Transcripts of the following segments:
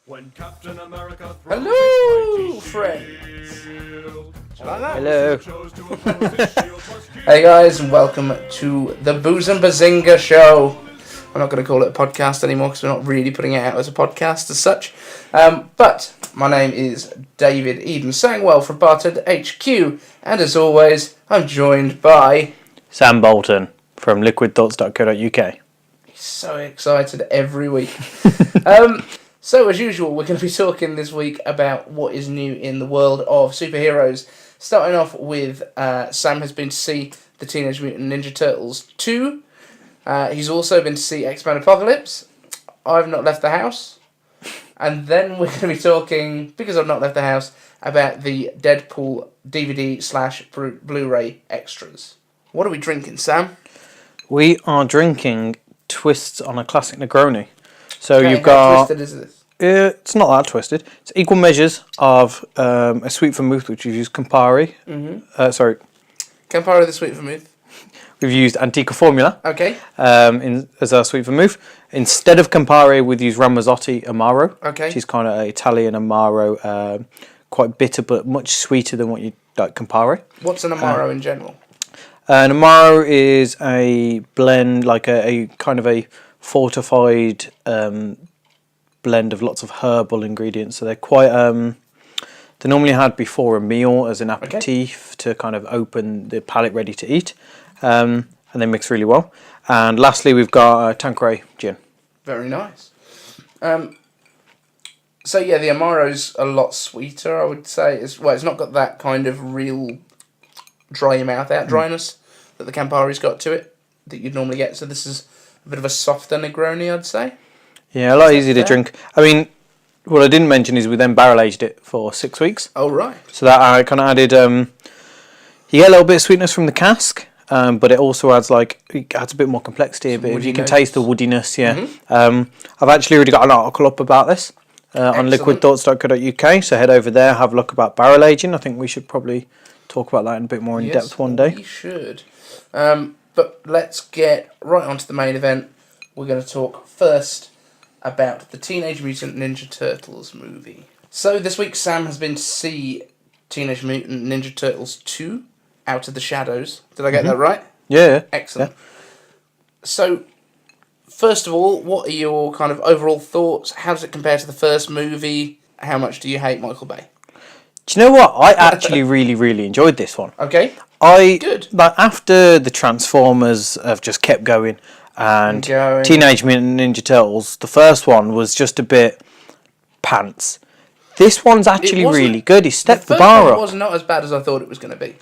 When Captain America Hello, friends. Hello. Hey guys, and welcome to the Booze Bazinga show. I'm not going to call it a podcast anymore because we're not really putting it out as a podcast as such. But my name is David Eden-Sangwell from Barted HQ, and as always, I'm joined by Sam Bolton from liquidthoughts.co.uk. He's so excited every week. So as usual, we're going to be talking this week about what is new in the world of superheroes. Starting off with Sam has been to see the Teenage Mutant Ninja Turtles 2. He's also been to see X-Men Apocalypse. I've not left the house. And then we're going to be talking, because I've not left the house, about the Deadpool DVD Bluray Extras. What are we drinking, Sam? We are drinking twists on a classic Negroni. So Okay, you've got... how twisted is this? It's not that twisted. It's equal measures of a sweet vermouth, which we've used Campari. Campari the sweet vermouth. We've used Antica Formula Okay. as our sweet vermouth. Instead of Campari, we've used Ramazzotti Amaro, Okay. which is kind of Italian Amaro, quite bitter but much sweeter than what you like Campari. What's an Amaro in general? An Amaro is a blend, like a kind of a fortified blend of lots of herbal ingredients. So they're quite they're normally had before a meal as an aperitif to kind of open the palate ready to eat, and they mix really well. And lastly, we've got Tanqueray gin. Very nice. So yeah, the Amaro's a lot sweeter, I would say. It's not got that kind of real dry your mouth out dryness that the Campari's got to it that you'd normally get. So this is a bit of a softer Negroni, I'd say. Yeah, a lot easier to drink. I mean, what I didn't mention is we then barrel aged it for 6 weeks. Oh right. So that kind of added. You get a little bit of sweetness from the cask. But it also adds a bit more complexity. A bit. You can taste the woodiness. Yeah. Mm-hmm. I've actually already got an article up about this on liquidthoughts.co.uk. So head over there, have a look about barrel aging. I think we should probably talk about that in a bit more in depth one day. We should. But let's get right onto the main event. We're going to talk first about the Teenage Mutant Ninja Turtles movie. So this week Sam has been to see Teenage Mutant Ninja Turtles 2. Out of the Shadows. Did I get that right? Yeah. Excellent. Yeah. So, first of all, what are your kind of overall thoughts? How does it compare to the first movie? How much do you hate Michael Bay? Do you know what? I actually really, really enjoyed this one. Okay. Good. Like after the Transformers have just kept going and Teenage Mutant Ninja Turtles, the first one was just a bit pants. This one's actually really good. He stepped the bar up. It was not as bad as I thought it was going to be.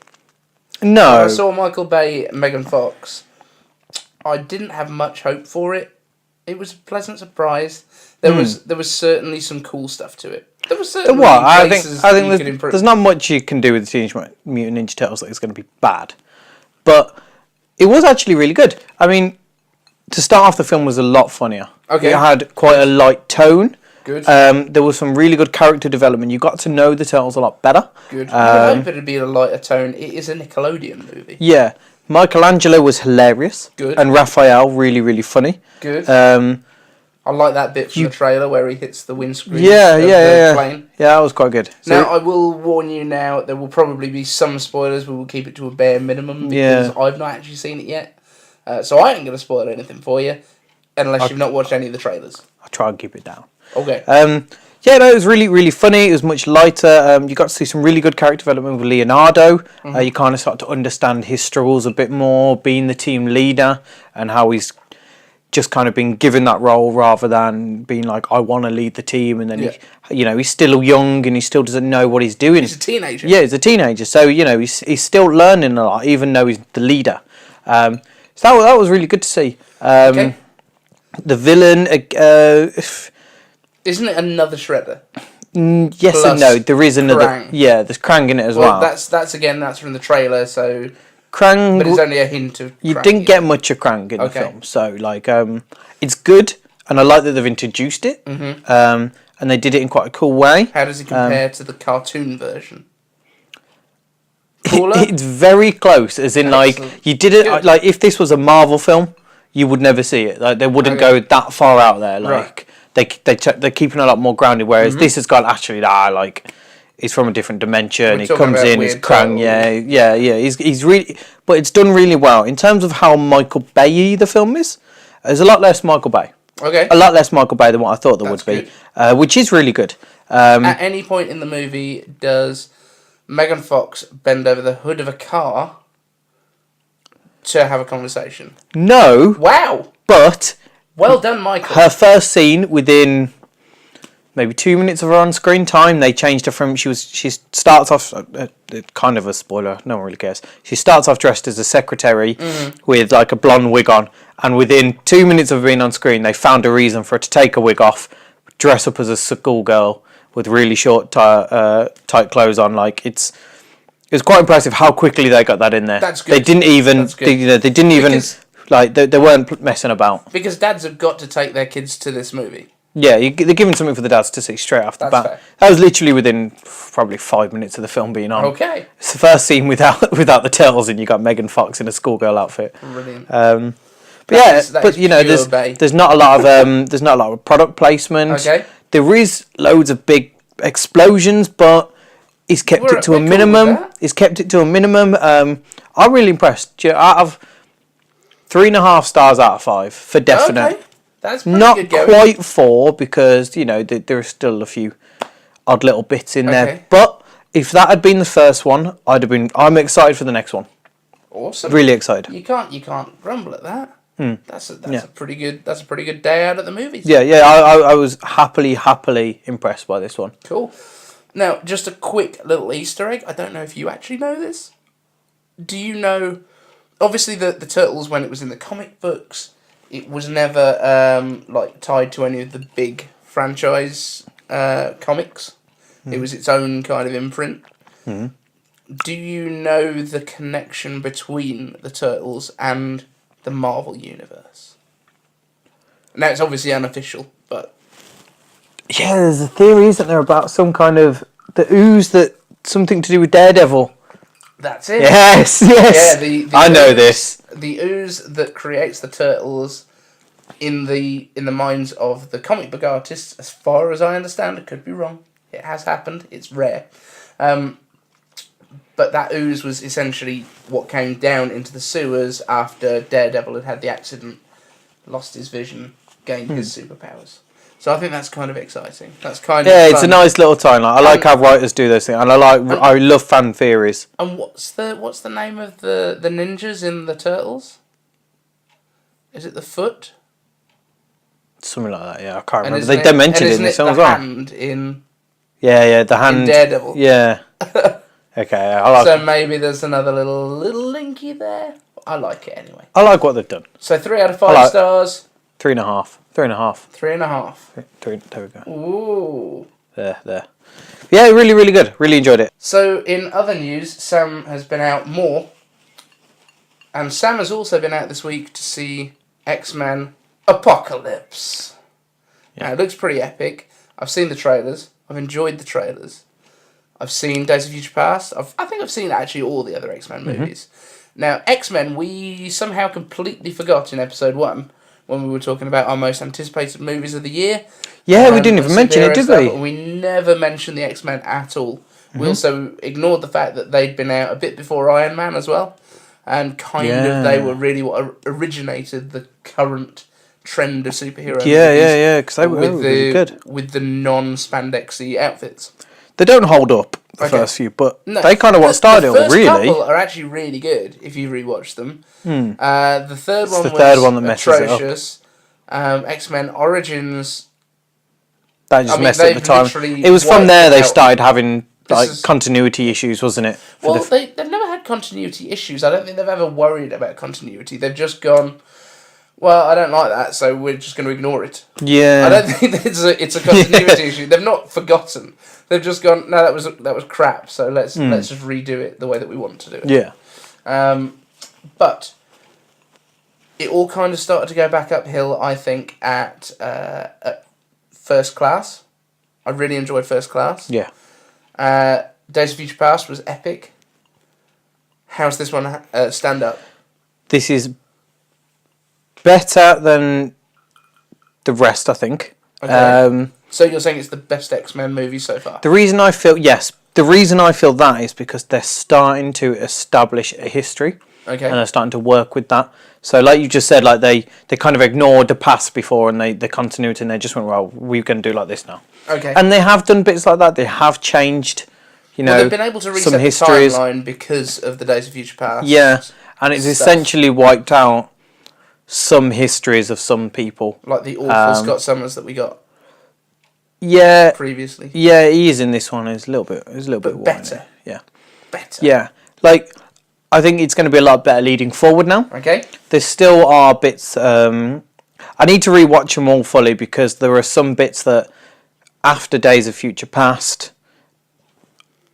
No. When I saw Michael Bay and Megan Fox, I didn't have much hope for it. It was a pleasant surprise. There was certainly some cool stuff to it. There was certainly places I think there's not much you can do with the Teenage Mutant Ninja Turtles that is going to be bad. But it was actually really good. I mean, to start off, the film was a lot funnier. Okay. It had quite a light tone. Good. There was some really good character development. You got to know the Turtles a lot better. Good. I hope it'd be a lighter tone. It is a Nickelodeon movie. Yeah. Michelangelo was hilarious. Good. And Raphael, really, really funny. Good. I like that bit from the trailer where he hits the windscreen. Yeah. Plane. Yeah, that was quite good. Now, I will warn you now, there will probably be some spoilers. We will keep it to a bare minimum because I've not actually seen it yet. So I ain't going to spoil anything for you unless you've not watched any of the trailers. I'll try and keep it down. Okay. It was really, really funny. It was much lighter. You got to see some really good character development with Leonardo. Mm-hmm. You kind of start to understand his struggles a bit more, being the team leader, and how he's just kind of been given that role rather than being like, I want to lead the team. And then, he's still young and he still doesn't know what he's doing. He's a teenager. Yeah, he's a teenager. So, he's still learning a lot, even though he's the leader. So that was really good to see. Okay. The villain... Isn't it another Shredder? Yes Plus and no. There is another. Krang. Yeah, there's Krang in it as well. That's from the trailer. So Krang. But it's only a hint of. You Krang, didn't get much of Krang in the film, so it's good, and I like that they've introduced it. Mm-hmm. And they did it in quite a cool way. How does it compare to the cartoon version? Cooler? It's very close, as in you didn't if this was a Marvel film, you would never see it. Like they wouldn't go that far out there. they're keeping a lot more grounded. Whereas this has got actually like he's from a different dimension. He comes in, he's Krang. Yeah. He's really, but it's done really well in terms of how Michael Bay the film is. There's a lot less Michael Bay. Okay. A lot less Michael Bay than what I thought there would be, which is really good. At any point in the movie, does Megan Fox bend over the hood of a car to have a conversation? No. Wow. But well done, Michael. Her first scene, within maybe 2 minutes of her on-screen time, they changed her from she starts off kind of a spoiler. No one really cares. She starts off dressed as a secretary with like a blonde wig on, and within 2 minutes of being on screen, they found a reason for her to take her wig off, dress up as a schoolgirl with really short, tight clothes on. Like it's quite impressive how quickly they got that in there. That's good. They didn't even, they didn't even like they weren't messing about. Because dads have got to take their kids to this movie. Yeah, they're giving something for the dads to see straight off the bat. Fair. That was literally within probably 5 minutes of the film being on. Okay. It's the first scene without the turtles, and you got Megan Fox in a schoolgirl outfit. Brilliant. But you know, there's not a lot of product placement. Okay. There is loads of big explosions, but he's kept it to a minimum. He's kept it to a minimum. I'm really impressed. Out of 3.5 stars out of 5 for definite. Okay. That's pretty not good going. quite 4 because you know there are still a few odd little bits in there. But if that had been the first one, I'm excited for the next one. Awesome. Really excited. You can't grumble at that. That's a pretty good day out at the movies. Yeah. I was happily impressed by this one. Cool. Now, just a quick little Easter egg. I don't know if you actually know this. Do you know? Obviously, the Turtles, when it was in the comic books, it was never tied to any of the big franchise comics. It was its own kind of imprint. Do you know the connection between the Turtles and the Marvel Universe? Now, it's obviously unofficial, but... Yeah, there's a theory, isn't there, about some kind of... The ooze that... Something to do with Daredevil. That's it. Yes. Yeah, I know this. The ooze that creates the Turtles in the minds of the comic book artists, as far as I understand, it could be wrong. It has happened. It's rare. But that ooze was essentially what came down into the sewers after Daredevil had the accident, lost his vision, gained his superpowers. So I think that's kind of exciting. That's kind of fun. It's a nice little time. I like how writers do those things, and I love fan theories. And what's the name of the ninjas in the Turtles? Is it the Foot? Something like that. Yeah, I can't remember. They mentioned it in this film as well. Hand in. Yeah, the hand in Daredevil. Yeah. Okay, I like. So maybe there's another little linky there. I like it anyway. I like what they've done. So 3 out of 5 stars. 3.5. 3.5. 3.5. There we go. Ooh. There. Yeah, really, really good. Really enjoyed it. So in other news, Sam has been out more. And Sam has also been out this week to see X-Men Apocalypse. Yeah. Now, it looks pretty epic. I've seen the trailers. I've enjoyed the trailers. I've seen Days of Future Past. I think I've seen actually all the other X-Men movies. Now, X-Men, we somehow completely forgot in episode 1 when we were talking about our most anticipated movies of the year. Yeah, we didn't even mention it, did we? We never mentioned the X-Men at all. We also ignored the fact that they'd been out a bit before Iron Man as well. And they were really what originated the current trend of superhero movies. Yeah, because they were really good. With the non-spandexy outfits. They don't hold up the first few, but they kind of what started it, really. The first couple are actually really good if you rewatch them. The third one was atrocious. X-Men Origins. That just messed up the time. It was from there they started having continuity issues, wasn't it? They've never had continuity issues. I don't think they've ever worried about continuity. They've just gone, well, I don't like that, so we're just going to ignore it. Yeah. I don't think it's a continuity issue. They've not forgotten. They've just gone, no, that was crap, so let's just redo it the way that we want to do it. Yeah. But it all kind of started to go back uphill, I think, at First Class. I really enjoyed First Class. Yeah. Days of Future Past was epic. How's this one stand up? This is better than the rest, I think. Okay. So you're saying it's the best X-Men movie so far? The reason I feel that is because they're starting to establish a history. Okay. And they're starting to work with that. So like you just said, like they kind of ignored the past before and the continuity, and they just went, well, we're going to do like this now. Okay. And they have done bits like that. They have changed, they've been able to reset some the histories. timeline because of the Days of Future Past. Yeah, and it's essentially wiped out some histories of some people. Like the awful Scott Summers that we got. Yeah. Previously. Yeah, he is in this one. It's a little bit better. Yeah. Better. Yeah, like I think it's going to be a lot better leading forward now. Okay. There still are bits. I need to rewatch them all fully because there are some bits that after Days of Future Past,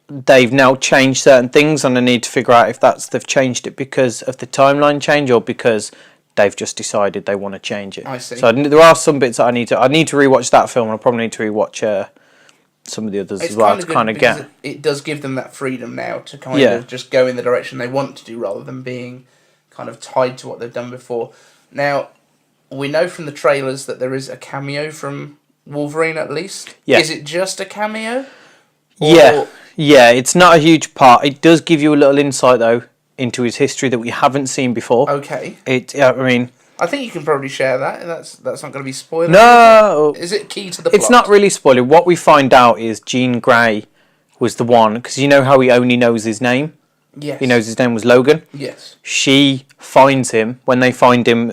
they've now changed certain things, and I need to figure out if they've changed it because of the timeline change or because they've just decided they want to change it. I see. So there are some bits that I need to rewatch that film, and I probably need to rewatch some of the others as well to kind of get. It does give them that freedom now to kind of just go in the direction they want to do rather than being kind of tied to what they've done before. Now, we know from the trailers that there is a cameo from Wolverine at least. Yeah. Is it just a cameo? Yeah, it's not a huge part. It does give you a little insight though into his history that we haven't seen before. Okay. I think you can probably share that. That's not going to be spoiler. No. Is it key to the plot? It's not really spoiler. What we find out is Jean Grey was the one, because you know how he only knows his name? Yes. He knows his name was Logan? Yes. She finds him, when they find him,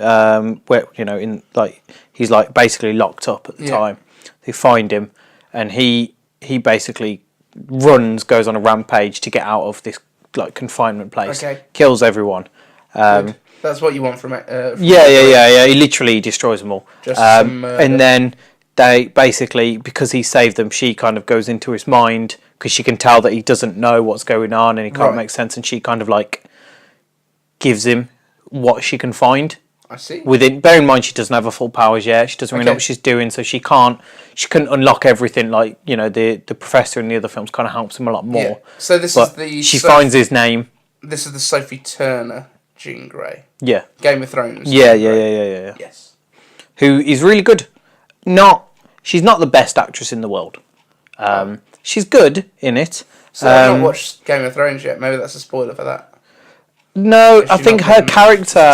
he's like basically locked up at the time. They find him, and he basically goes on a rampage to get out of this like confinement place. Okay. Kills everyone. That's what you want from it. Yeah. He literally destroys them all. And then they basically, because he saved them, she kind of goes into his mind because she can tell that he doesn't know what's going on and he can't make sense, and she kind of like gives him what she can find. I see. Bear in mind, she doesn't have her full powers yet. She doesn't really know what she's doing, so she couldn't unlock everything. Like the professor in the other films kind of helps him a lot more. Yeah. So she finds his name. This is the Sophie Turner Jean Grey. Yeah. Game of Thrones. Yeah. Yes. Who is really good. She's not the best actress in the world. She's good in it. So I've not watched Game of Thrones yet. Maybe that's a spoiler for that. No, I think her character...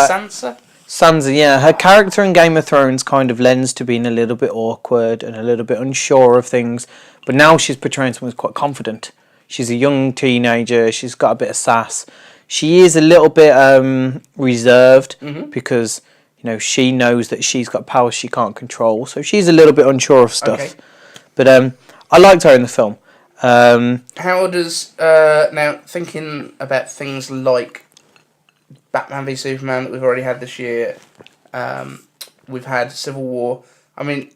Sansa, yeah. Her character in Game of Thrones kind of lends to being a little bit awkward and a little bit unsure of things. But now she's portraying someone who's quite confident. She's a young teenager. She's got a bit of sass. She is a little bit reserved because... she knows that she's got powers she can't control, so she's a little bit unsure of stuff. Okay. But I liked her in the film. How does now thinking about things like Batman v Superman that we've already had this year, we've had Civil War. I mean,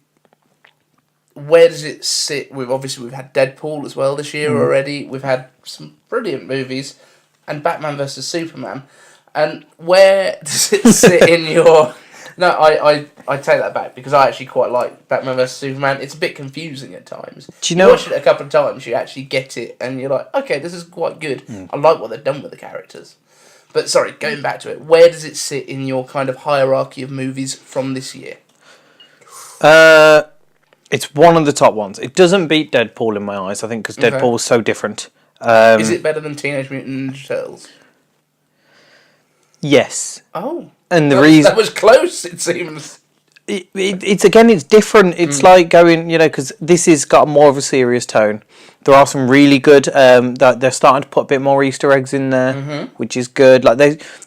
where does it sit? We've had Deadpool as well this year already. We've had some brilliant movies, and Batman versus Superman. And where does it sit in your... No, I take that back because I actually quite like Batman vs Superman. It's a bit confusing at times. Do you know... You watch it a couple of times, you actually get it, and you're like, okay, this is quite good. I like what they've done with the characters. But sorry, going back to it, where does it sit in your kind of hierarchy of movies from this year? It's one of the top ones. It doesn't beat Deadpool in my eyes, I think, because Deadpool is so different. Is it better than Teenage Mutant Ninja Turtles? Yes. Oh. And the reason... That was close, it seems. It's different. It's like going, because this has got more of a serious tone. There are some really good, that they're starting to put a bit more Easter eggs in there, which is good. Like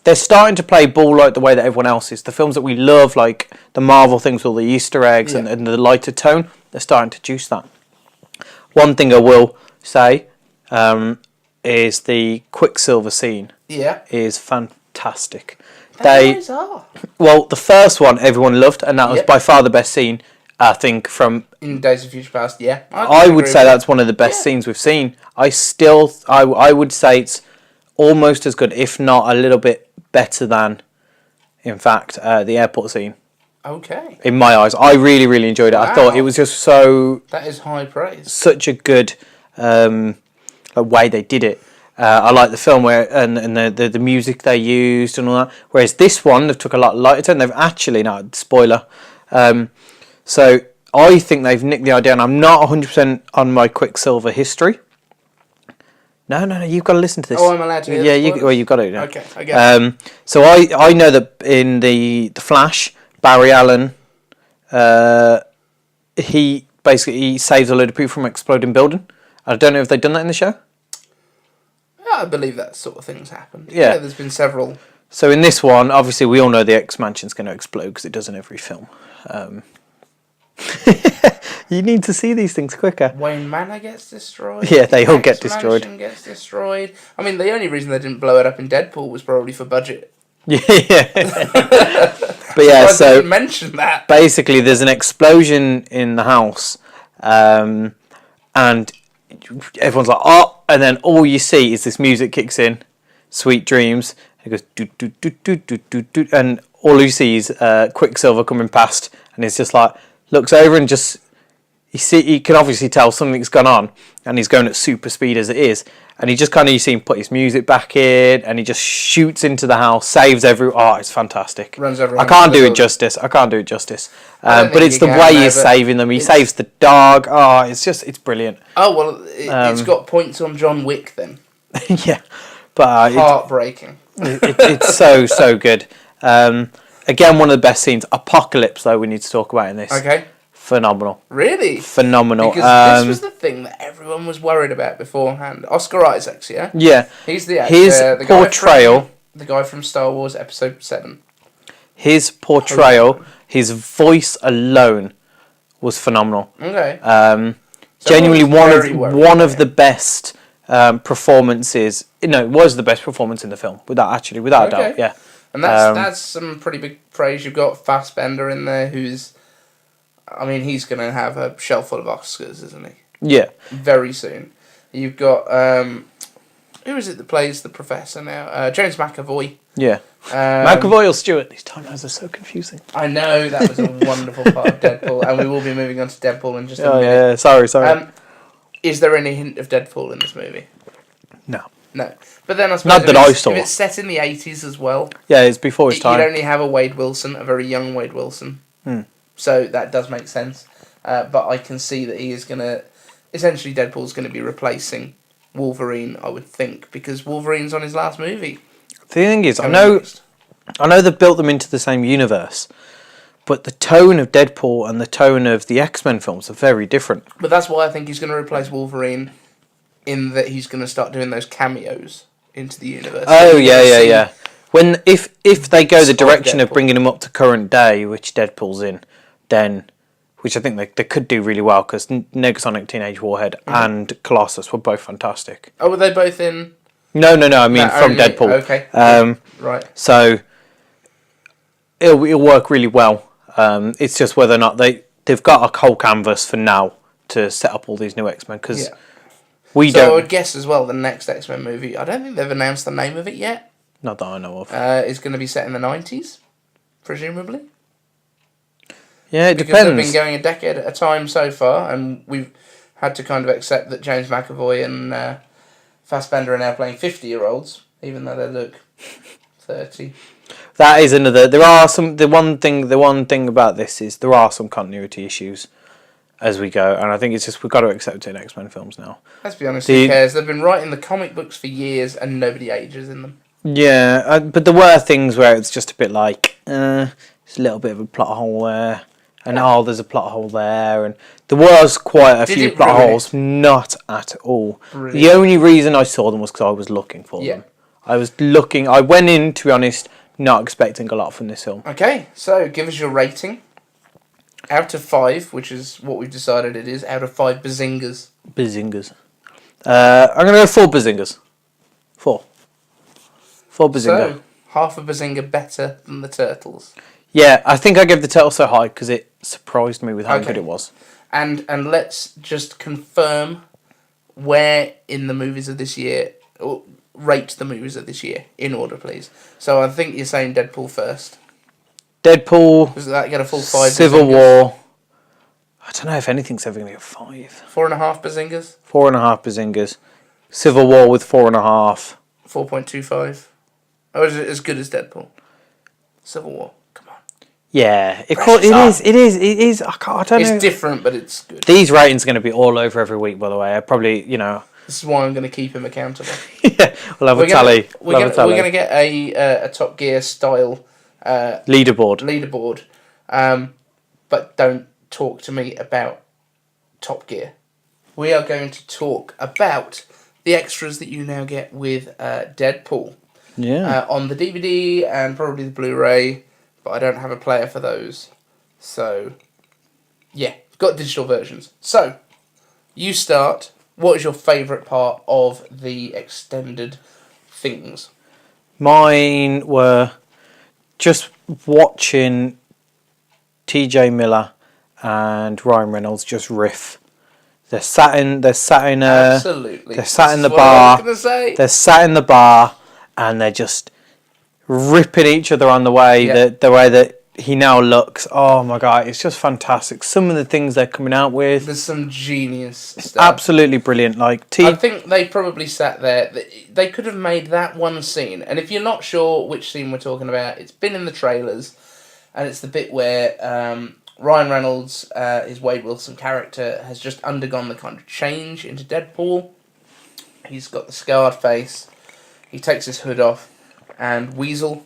they're starting to play ball like the way that everyone else is. The films that we love, like the Marvel things, all the Easter eggs and the lighter tone, they're starting to juice that. One thing I will say is the Quicksilver scene is fantastic. They always are. Well, the first one everyone loved, and that was by far the best scene, I think, from... In Days of Future Past, yeah. I would say that's one of the best scenes we've seen. I would say it's almost as good, if not a little bit better than, in fact, the airport scene. Okay. In my eyes. I really, really enjoyed it. Wow. I thought it was just so... That is high praise. Such a good way they did it. I like the film and the music they used and all that. Whereas this one, they've took a lot lighter and they've actually, spoiler. So I think they've nicked the idea, and I'm not 100% on my Quicksilver history. No, you've got to listen to this. Oh, I'm allowed to hear Yeah, you've got to. Yeah. Okay, I get it. So I know that in the Flash, Barry Allen, he saves a load of people from an exploding building. I don't know if they've done that in the show. Yeah, I believe that sort of thing's happened. Yeah, there's been several. So in this one, obviously, we all know the X-Mansion's going to explode because it does in every film. You need to see these things quicker. Wayne Manor gets destroyed. Yeah, they all get destroyed. X-Mansion gets destroyed. I mean, the only reason they didn't blow it up in Deadpool was probably for budget. Yeah. But yeah, I didn't mention that. Basically, there's an explosion in the house, and everyone's like, oh, and then all you see is this music kicks in, Sweet Dreams, and it goes, do, do, do, do, do, do, do, and all you see is Quicksilver coming past, and it's just like, looks over and just, you can obviously tell something's gone on, and he's going at super speed as it is, and he just kind of, you see him put his music back in, and he just shoots into the house, saves it's fantastic. Runs everyone. I can't do it justice. But it's the way he's saving them. He saves the dog. It's brilliant. Oh, well, it's got points on John Wick then. Yeah. But heartbreaking. It's so good. Again, one of the best scenes. Apocalypse, though, we need to talk about in this. Okay. Phenomenal. Really? Phenomenal. Because this was the thing that everyone was worried about beforehand. Oscar Isaacs, yeah? Yeah. He's the actor. His portrayal. The guy from Star Wars Episode 7. His portrayal, his voice alone was phenomenal. Okay. Genuinely one of the best performances. No, it was the best performance in the film, without a doubt. Yeah. And that's some pretty big praise. You've got Fassbender in there, who's, I mean, he's going to have a shelf full of Oscars, isn't he? Yeah. Very soon. You've got, who is it that plays the Professor now? James McAvoy. Yeah. McAvoy or Stewart? These timelines are so confusing. I know, that was a wonderful part of Deadpool, and we will be moving on to Deadpool in just a minute. Yeah, sorry. Is there any hint of Deadpool in this movie? No. But then I suppose I saw. If it's set in the 80s as well. Yeah, it's before his time. You'd only have a Wade Wilson, a very young Wade Wilson. So that does make sense. But I can see that he is going to... Essentially, Deadpool's going to be replacing Wolverine, I would think, because Wolverine's on his last movie. The thing is, I know they've built them into the same universe, but the tone of Deadpool and the tone of the X-Men films are very different. But that's why I think he's going to replace Wolverine, in that he's going to start doing those cameos into the universe. Oh, yeah. If they go the direction of bringing him up to current day, which Deadpool's in, then... Which I think they could do really well, because Negasonic Teenage Warhead and Colossus were both fantastic. Oh, were they both in... No, I mean from Deadpool. Okay. Right. So it'll work really well. It's just whether or not they've got a whole canvas for now to set up all these new X-Men, because we don't... So I would guess as well the next X-Men movie, I don't think they've announced the name of it yet. Not that I know of. Is going to be set in the 90s, presumably. Yeah, it because depends. They've been going a decade at a time so far, and we've had to kind of accept that James McAvoy and Fassbender are now playing 50-year-olds, even though they look 30. That is another. There are some. The one thing about this is there are some continuity issues as we go, and I think it's just we've got to accept it in X-Men films now. Let's be honest. Who cares? They've been writing the comic books for years, and nobody ages in them. Yeah, but there were things where it's just a bit like, it's a little bit of a plot hole there. And there's a plot hole there, and there was quite a few plot holes. Not at all. Brilliant. The only reason I saw them was because I was looking for them. I went in, to be honest, not expecting a lot from this film. Okay, so give us your rating. Out of 5, which is what we've decided it is, out of 5 Bazingas. I'm going to go 4 Bazingas. 4 Bazinga. So, half a Bazinga better than the Turtles. Yeah, I think I gave the Turtles so high because it surprised me with how good it was. And let's just confirm where in the movies of this year, or rate the movies of this year, in order, please. So I think you're saying Deadpool first. Deadpool. Does that get a full 5? Civil War. I don't know if anything's ever going to get 5. 4.5 Bazingas? 4.5 Bazingas. Civil War with 4.5. 4.25. Or is it as good as Deadpool? Civil War. Yeah, it Precious is. I don't know. It's different, but it's good. These ratings are going to be all over every week, by the way. I probably, This is why I'm going to keep him accountable. yeah, we'll have a tally. We're going to get a Top Gear style leaderboard. But don't talk to me about Top Gear. We are going to talk about the extras that you now get with Deadpool. Yeah. On the DVD and probably the Blu-ray, but I don't have a player for those. So, yeah, got digital versions. So, you start. What is your favourite part of the extended things? Mine were just watching TJ Miller and Ryan Reynolds just riff. They're sat in Absolutely. They're sat in the bar. They're sat in the bar and they're just ripping each other on the way the way that he now looks. Oh my god, it's just fantastic. Some of the things they're coming out with. There's some genius stuff. Absolutely brilliant. I think they probably sat there. They could have made that one scene. And if you're not sure which scene we're talking about, it's been in the trailers. And it's the bit where Ryan Reynolds, his Wade Wilson character, has just undergone the kind of change into Deadpool. He's got the scarred face. He takes his hood off. And Weasel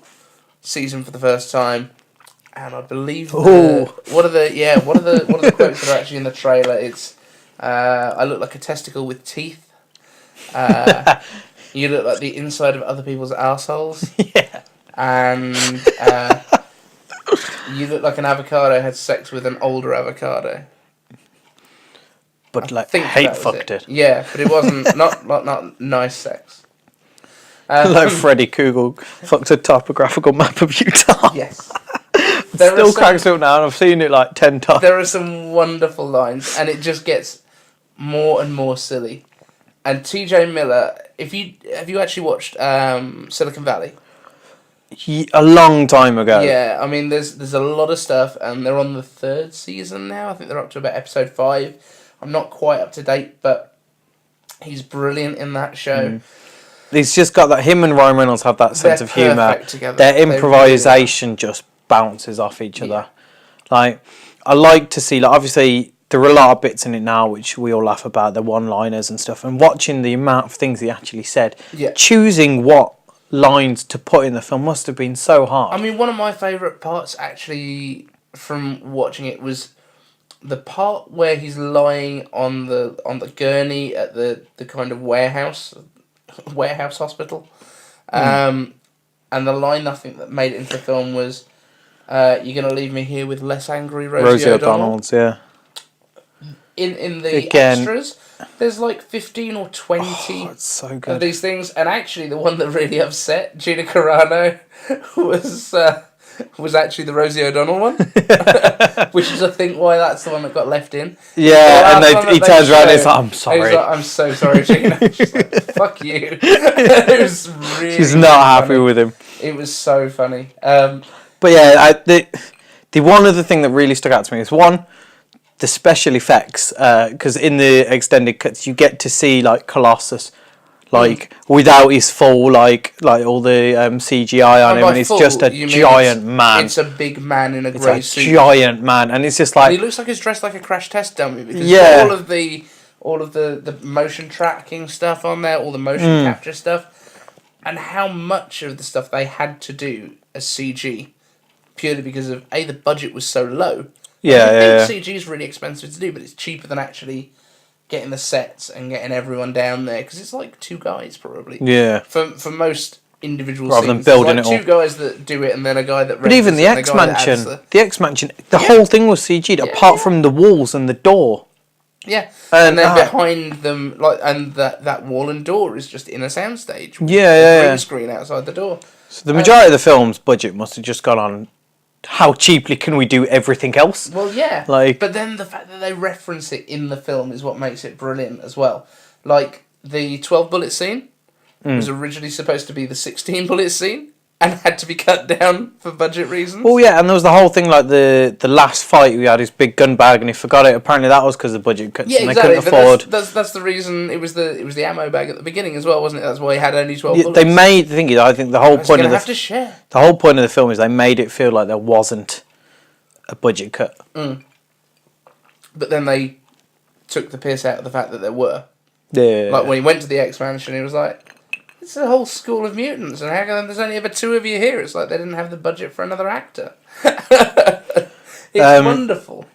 sees him for the first time. And I believe one of the quotes that are actually in the trailer, it's I look like a testicle with teeth. You look like the inside of other people's arseholes. Yeah. And you look like an avocado had sex with an older avocado. But hate fucked it. Yeah, but it wasn't not nice sex. Like Freddy Krueger fucked a topographical map of Utah. Yes. Still cracks me up now, and I've seen it like 10 times. There are some wonderful lines, and it just gets more and more silly. And TJ Miller, have you actually watched Silicon Valley? A long time ago. Yeah, I mean, there's a lot of stuff, and they're on the 3rd season now. I think they're up to about episode 5. I'm not quite up to date, but he's brilliant in that show. He's just got that. Him and Ryan Reynolds have that sense of humour. Their improvisation just bounces off each other. Like, I like to see, obviously there are a lot of bits in it now which we all laugh about, the one-liners and stuff, and watching the amount of things he actually said, choosing what lines to put in the film must have been so hard. I mean, one of my favourite parts actually from watching it was the part where he's lying on the gurney at the kind of warehouse hospital, and the line I think that made it into the film was, "You're gonna leave me here with less angry Rosie O'Donnell." Yeah. In the extras, there's like 15 or 20 it's so good. of these things, and actually the one that really upset Gina Carano was actually the Rosie O'Donnell one, which is I think why that's the one that got left in. Yeah, and he turns around and he's like, "I'm sorry." He's like, "I'm so sorry, Gina." She's like, "Fuck you." It was really. She's not happy with him. It was so funny. But yeah, the one other thing that really stuck out to me is the special effects, because in the extended cuts you get to see like Colossus, without his full like all the CGI on him, and it's just a giant man. It's a big man in a grey suit. It's a giant man, and it's just like and he looks like he's dressed like a crash test dummy because all of the motion tracking stuff on there, all the motion capture stuff, and how much of the stuff they had to do as CG, purely because of the budget was so low. CG is really expensive to do, but it's cheaper than actually getting the sets and getting everyone down there, because it's like 2 guys probably. Yeah. For most individual rather scenes, than building like it all. 2 guys that do it and then a guy that. But even the X-Mansion, the whole thing was CG'd apart from the walls and the door. Yeah, and then behind them, and that wall and door is just in a soundstage. Green screen outside the door. So the majority of the film's budget must have just gone on, how cheaply can we do everything else? Well, yeah. But then the fact that they reference it in the film is what makes it brilliant as well. Like, the 12 bullet scene was originally supposed to be the 16 bullet scene and had to be cut down for budget reasons. Well, yeah, and there was the whole thing, like the last fight, we had his big gun bag and he forgot it. Apparently that was because of the budget cuts and they couldn't afford. That's the reason. It was the ammo bag at the beginning as well, wasn't it? That's why he had only 12 bullets. They made, I think the whole point of have to share. The whole point of the film is they made it feel like there wasn't a budget cut. But then they took the piss out of the fact that there were. Yeah. Like when he went to the X Mansion, he was like, "It's a whole school of mutants, and how come there's only ever 2 of you here?" It's like they didn't have the budget for another actor. It's wonderful.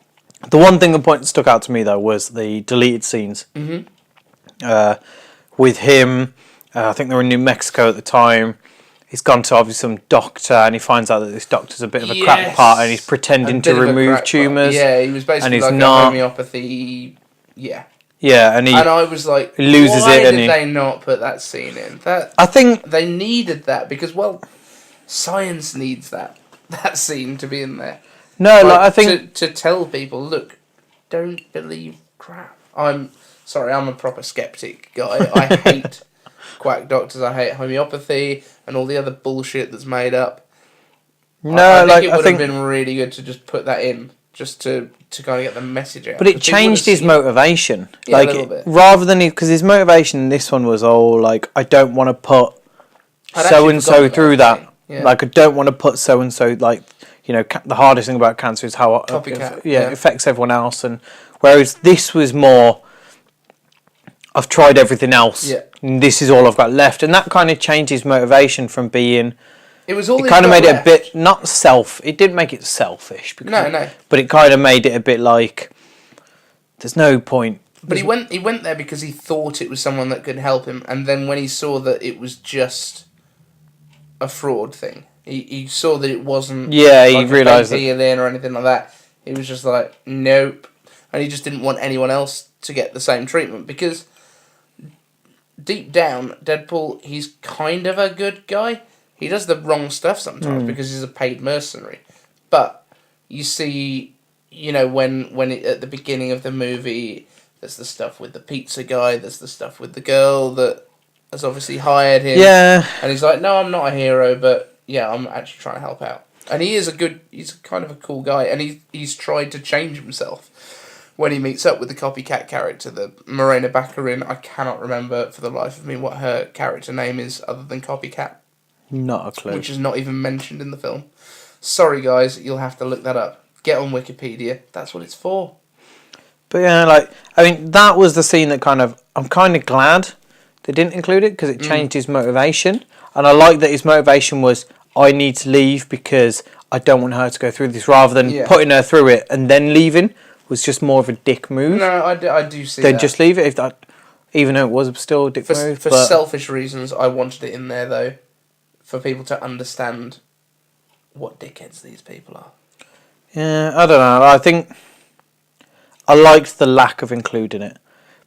The one thing that stuck out to me though was the deleted scenes. With him, I think they were in New Mexico at the time. He's gone to obviously some doctor, and he finds out that this doctor's a bit of a crackpot, and he's pretending to remove tumours. Yeah, he was basically like a homeopathy. Yeah. Yeah, and I was like, he loses why it, and did they not put that scene in? I think they needed that because, well, science needs that scene to be in there. No, like I think to tell people, look, don't believe crap. I'm sorry, I'm a proper skeptic guy. I hate quack doctors. I hate homeopathy and all the other bullshit that's made up. No, I think it would have been really good to just put that in, just to kind of get the message out. But it changed his motivation. Yeah, like, a little bit. Rather than because his motivation in this one was like, I don't want to put so and so through that. Yeah. Like I don't want to put so and so like. You know, the hardest thing about cancer is how it affects everyone else. And whereas this was more, I've tried everything else. Yeah. And this is all I've got left. And that kind of changed his motivation from being... It kind of made it a bit, it didn't make it selfish. No. But it kind of made it a bit like, there's no point. But he went there because he thought it was someone that could help him. And then when he saw that it was just a fraud thing... He saw that it wasn't he realised healing or anything like that. He was just like, nope. And he just didn't want anyone else to get the same treatment because deep down, Deadpool, he's kind of a good guy. He does the wrong stuff sometimes because he's a paid mercenary. But you see, you know, when at the beginning of the movie, there's the stuff with the pizza guy, there's the stuff with the girl that has obviously hired him. Yeah. And he's like, no, I'm not a hero, but... yeah, I'm actually trying to help out. And he's kind of a cool guy, and he's tried to change himself when he meets up with the copycat character, the Morena Baccarin. I cannot remember for the life of me what her character name is other than Copycat. Not a clue. Which is not even mentioned in the film. Sorry guys, you'll have to look that up. Get on Wikipedia, that's what it's for. But yeah, that was the scene that I'm kind of glad they didn't include it, because it changed his motivation. And I like that his motivation was, I need to leave because I don't want her to go through this, rather than putting her through it and then leaving was just more of a dick move. No, I do see that. Then just leave it, even though it was still a dick move. For selfish reasons, I wanted it in there, though, for people to understand what dickheads these people are. Yeah, I don't know. I think I liked the lack of including it.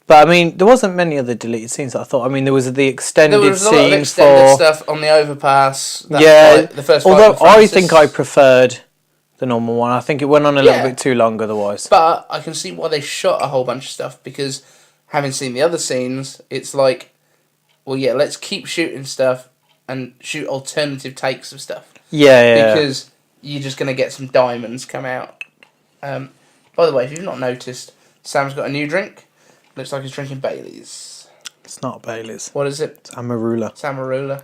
But I mean, there wasn't many other deleted scenes that I thought. I mean, there was the extended scene. There was a lot of extended stuff on the overpass. The first. Although I think I preferred the normal one. I think it went on a little bit too long otherwise. But I can see why they shot a whole bunch of stuff, because having seen the other scenes, it's like, well, yeah, let's keep shooting stuff and shoot alternative takes of stuff. Yeah. Because you're just going to get some diamonds come out. By the way, if you've not noticed, Sam's got a new drink. Looks like he's drinking Baileys. It's not Baileys. What is it? It's Amarula. It's Amarula.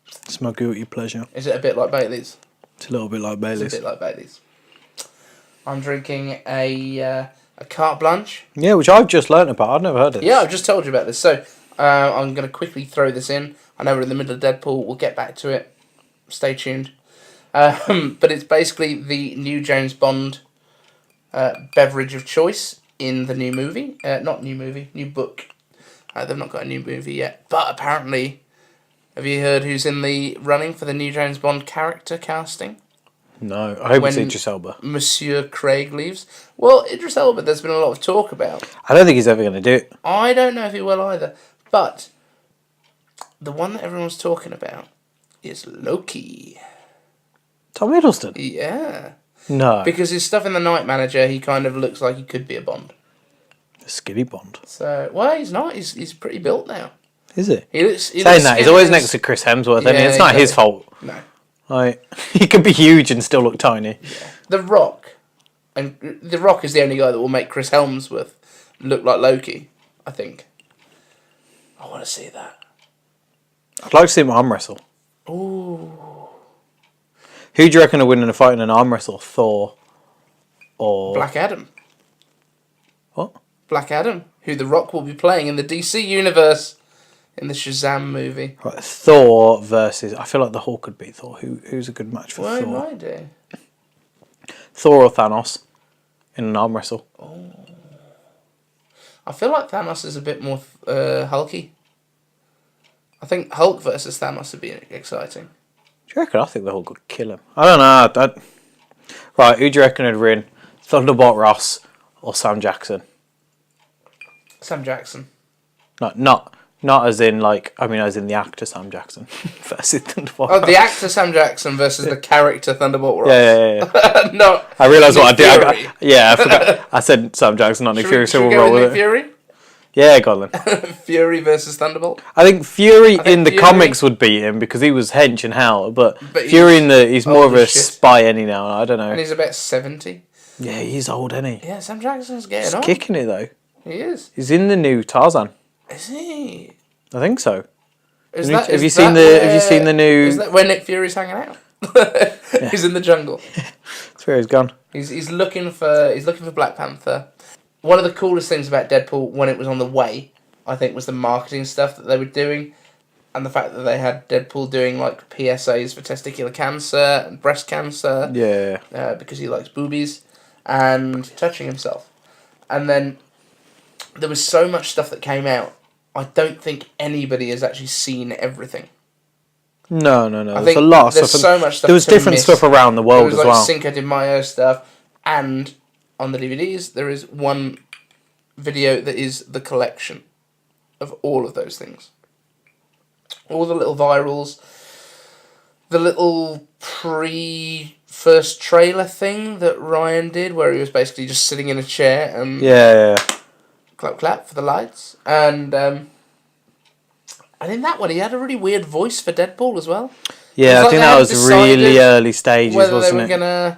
It's my guilty pleasure. Is it a bit like Baileys? It's a little bit like Baileys. It's a bit like Baileys. I'm drinking a Carte Blanche. Yeah, which I've just learnt about. I've never heard of it. Yeah, I've just told you about this. So, I'm going to quickly throw this in. I know we're in the middle of Deadpool. We'll get back to it. Stay tuned. But it's basically the new James Bond beverage of choice in the new movie. New book. They've not got a new movie yet. But apparently, have you heard who's in the running for the new James Bond character casting? No, I hope it's Idris Elba. Monsieur Craig leaves. Well, Idris Elba, there's been a lot of talk about. I don't think he's ever going to do it. I don't know if he will either. But the one that everyone's talking about is Loki. Tom Hiddleston? Yeah. No. Because his stuff in The Night Manager, he kind of looks like he could be a Bond. A skinny Bond. So, well, he's not. He's pretty built now. Is he? Saying that, he's always next to Chris Hemsworth. Yeah, I mean, it's not his fault. No. He could be huge and still look tiny. Yeah. The Rock is the only guy that will make Chris Hemsworth look like Loki, I think. I want to see that. I'd like to see him arm wrestle. Ooh. Who do you reckon will win in a fight in an arm wrestle? Thor or Black Adam. What? Black Adam, who The Rock will be playing in the DC universe in the Shazam movie. Right, Thor versus. I feel like the Hulk could beat Thor. Who's a good match for Well, Thor? he might do. Thor or Thanos in an arm wrestle. Oh. I feel like Thanos is a bit more hulky. I think Hulk versus Thanos would be exciting. Do you reckon? I think the Hulk could kill him. I don't know. Right, who do you reckon would win? Thunderbolt Ross or Sam Jackson? Sam Jackson. Not as in as in the actor Sam Jackson versus Thunderbolt. Oh, the actor Sam Jackson versus the character Thunderbolt Ross. Yeah. No. I realised what I did. Fury. I forgot. I said Sam Jackson, not Nick Fury, so Should we we'll go roll with with Nick it. Fury? Yeah, go on then. Fury versus Thunderbolt. I think Fury in the Fury- comics would beat him because he was hench and hell, but Fury he's more of old a as shit. spy any now. I don't know. And he's about 70. Yeah, he's old, isn't he? Yeah, Sam Jackson's getting He's on. kicking it though. He is. He's in the new Tarzan. Is he? I think so. Have you seen the new? Is that where Nick Fury's hanging out? He's in the jungle. That's where he's gone. He's looking for Black Panther. One of the coolest things about Deadpool when it was on the way, I think, was the marketing stuff that they were doing, and the fact that they had Deadpool doing like PSAs for testicular cancer and breast cancer. Yeah. Because he likes boobies and touching himself, and then there was so much stuff that came out. I don't think anybody has actually seen everything. No. I There's a lot of there's stuff. so much stuff. There was to different miss. stuff around the world There was as like well. Cinco de Mayo stuff, and on the DVDs there is one video that is the collection of all of those things. All the little virals, the little first trailer thing that Ryan did, where he was basically just sitting in a chair and clap for the lights, and in that one he had a really weird voice for Deadpool as well. Yeah, I like think they that had was decided really early stages, whether wasn't they were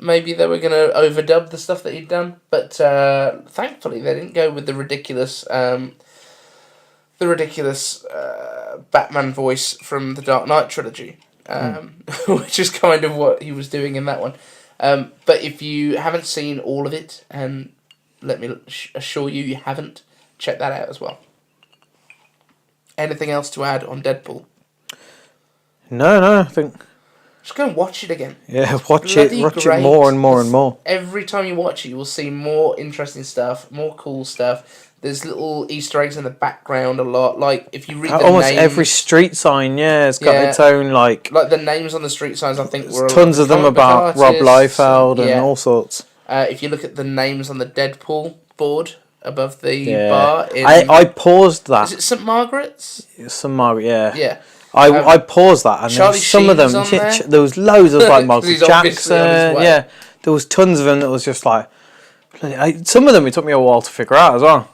maybe they were gonna overdub the stuff that he'd done, but thankfully they didn't go with the ridiculous Batman voice from the Dark Knight trilogy, which is kind of what he was doing in that one. But if you haven't seen all of it, and let me assure you haven't, check that out as well. Anything else to add on Deadpool? No, I think... Just go and watch it again. Yeah, watch it Great. more and more and more. Every time you watch it, you will see more interesting stuff, more cool stuff. There's little Easter eggs in the background a lot. Like, if you read the Almost names... every street sign, it's got its own, Like, the names on the street signs, I think, were... Tons of them about Rob Liefeld and all sorts. If you look at the names on the Deadpool board above the bar... I paused that. Is it St. Margaret's? St. Margaret, yeah. Yeah. I paused that, and Charlie some of them, there was loads of like Michael Jackson, there was tons of them that was just like, some of them it took me a while to figure out as well.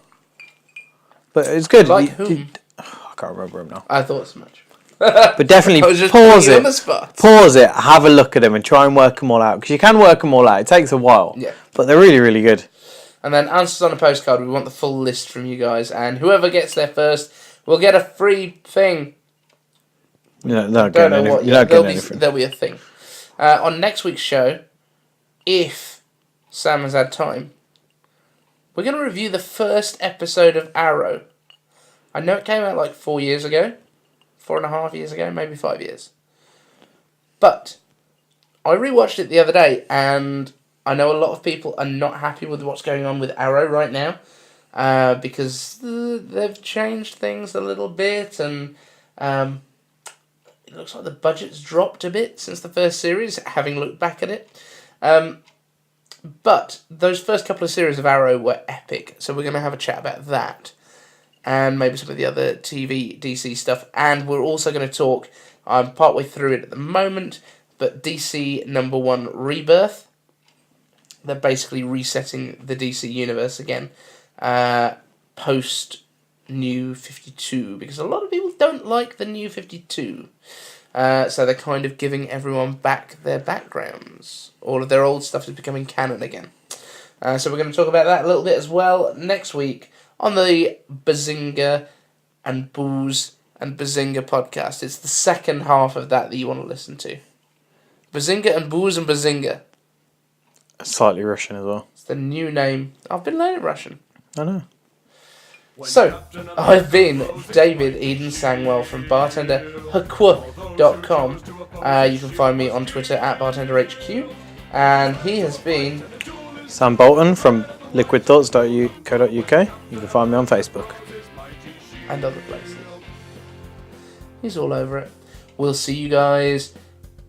But it's good. Like whom? I can't remember them now. I thought so much. But definitely pause it, have a look at them and try and work them all out, because you can work them all out. It takes a while, but they're really, really good. And then answers on a postcard, we want the full list from you guys, and whoever gets there first will get a free thing. You're not getting anything. There'll be a thing. On next week's show, if Sam has had time, we're going to review the first episode of Arrow. I know it came out like 4 years ago, 4.5 years ago, maybe 5 years. But I rewatched it the other day, and I know a lot of people are not happy with what's going on with Arrow right now, because they've changed things a little bit, and it looks like the budget's dropped a bit since the first series, having looked back at it. But those first couple of series of Arrow were epic, so we're going to have a chat about that, and maybe some of the other TV DC stuff, and we're also going to talk, I'm partway through it at the moment, but DC #1 Rebirth. They're basically resetting the DC universe again, post New 52, because a lot of people don't like the New 52. So they're kind of giving everyone back their backgrounds. All of their old stuff is becoming canon again. So we're going to talk about that a little bit as well next week on the Bazinga and Booze and Bazinga podcast. It's the second half of that you want to listen to. Bazinga and Booze and Bazinga. Slightly Russian as well. It's the new name. I've been learning Russian. I know. So, I've been David Eden-Sangwell from bartenderhq.com. You can find me on Twitter at bartenderhq. And he has been Sam Bolton from liquidthoughts.co.uk. You can find me on Facebook. and other places. He's all over it. We'll see you guys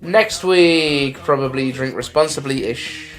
next week. Probably drink responsibly-ish.